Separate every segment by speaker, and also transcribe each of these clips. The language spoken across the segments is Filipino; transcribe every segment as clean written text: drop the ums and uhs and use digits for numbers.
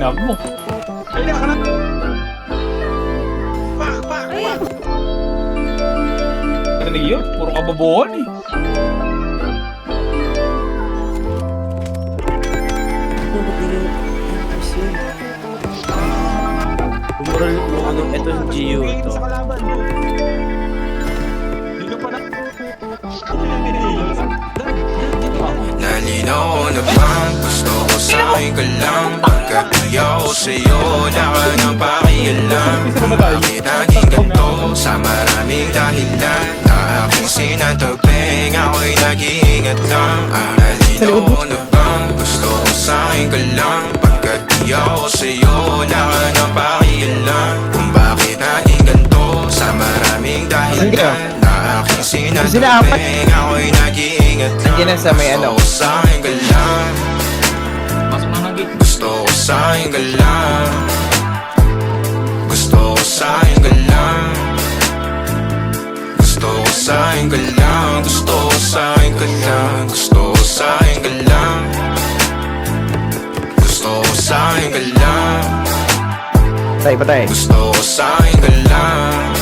Speaker 1: Ina mo.
Speaker 2: Kaya ka na. Pak.
Speaker 1: Ano yun? Puro kababuhan eh.
Speaker 3: Umural yung ano, ito yung GU
Speaker 2: Game
Speaker 3: ito.
Speaker 2: sa kalaban. Hindi ka pa na.
Speaker 4: Nalinaw na bang gusto ko sa'yo ka lang? Pagkat di ako sa'yo, wala ka nang pakialam. Kung bakit naging ganito sa maraming dahilan na aking sinatagping, ako'y nag-iingat lang. Nalinaw na bang gusto ko sa'yo ka lang? Pagkat di ako sa'yo, wala ka nang pakialam. Kung bakit naging ganito sa maraming dahilan na aking sinatagping, ako'y nag-iingat lang.
Speaker 5: Nandiyan na sa may ano.
Speaker 4: Gusto ko sa'yo ka lang.
Speaker 1: Pasok na ng gate.
Speaker 4: Gusto ko sa'yo ka lang. Gusto ko sa'yo ka lang. Gusto ko sa'yo ka lang. Gusto ko sa'yo ka lang. Gusto ko sa'yo ka lang. Gusto ko sa'yo ka lang.
Speaker 5: Patay.
Speaker 4: Gusto ko sa'yo ka lang.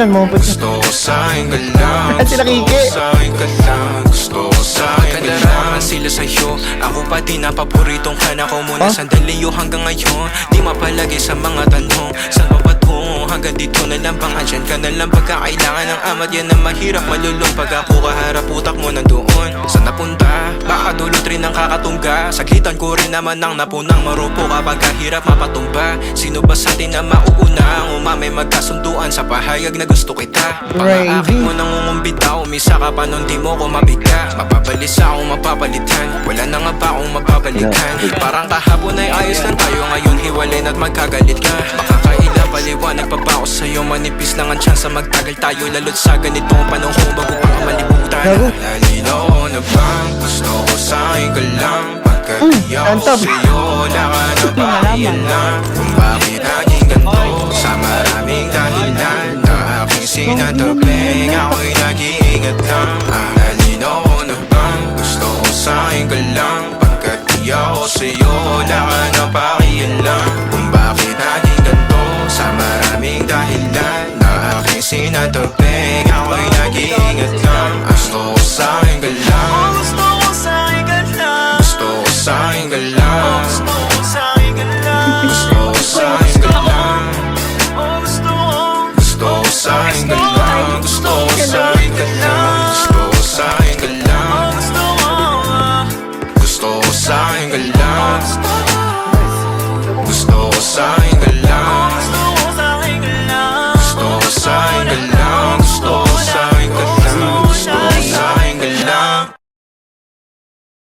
Speaker 5: Nagmumpot siya.
Speaker 4: Gusto ko sa'yo ka lang.
Speaker 5: Sila Kike.
Speaker 4: Gusto ko sa'yo ka lang. Gusto ko sa'yo ka lang. Sila sa'yo, ako pa din na paboritong ka na ko muna sandali yo hanggang ngayon. Di mapalagi sa mga tanong, saan pa patungo? Hanggang dito na lang bang andyan ka na lang pagkakailangan ng amat. Yan ang mahirap malulong pag ako kaharap utak mo nandoon. Saan napunta? Baka dulot rin ang kakatungga. Saglitan ko rin naman ang napunang marupo kapag kahirap mapatumba. Sino ba sa atin na mauuna ang umamay magkasunduan sa pahayag na gusto kita? Pang-aakit mo nangungumbita, umisa ka pa nun di mo ko mabiga. Mapabalisa akong mapapalitan, wala na nga ba akong mapapalitan? Parang kahapon ay ayos lang tayo, ngayon hiwalay na't magkagalit ka. Makakaila paliwanag pa ba ako sa'yo, manipis lang ang tsansa magtagal tayo. Lalo't sa ganitong panahon bago pa ka malibutan. Nalinaw na bang gusto ko sa'yo ka lang? Pagkat di ako sa'yo, wala ka na pakialam. Kung bakit naging ganito sa maraming dahilan na aking sinatagping, ako'y nag-iingat lang. Nalinaw na bang gusto ko sa'yo ka lang? Pagkat di ako sa'yo, wala ka na pakialam. Kung bakit naging ganito sa maraming dahilan na aking sinatagping, ako'y nag-iingat lang.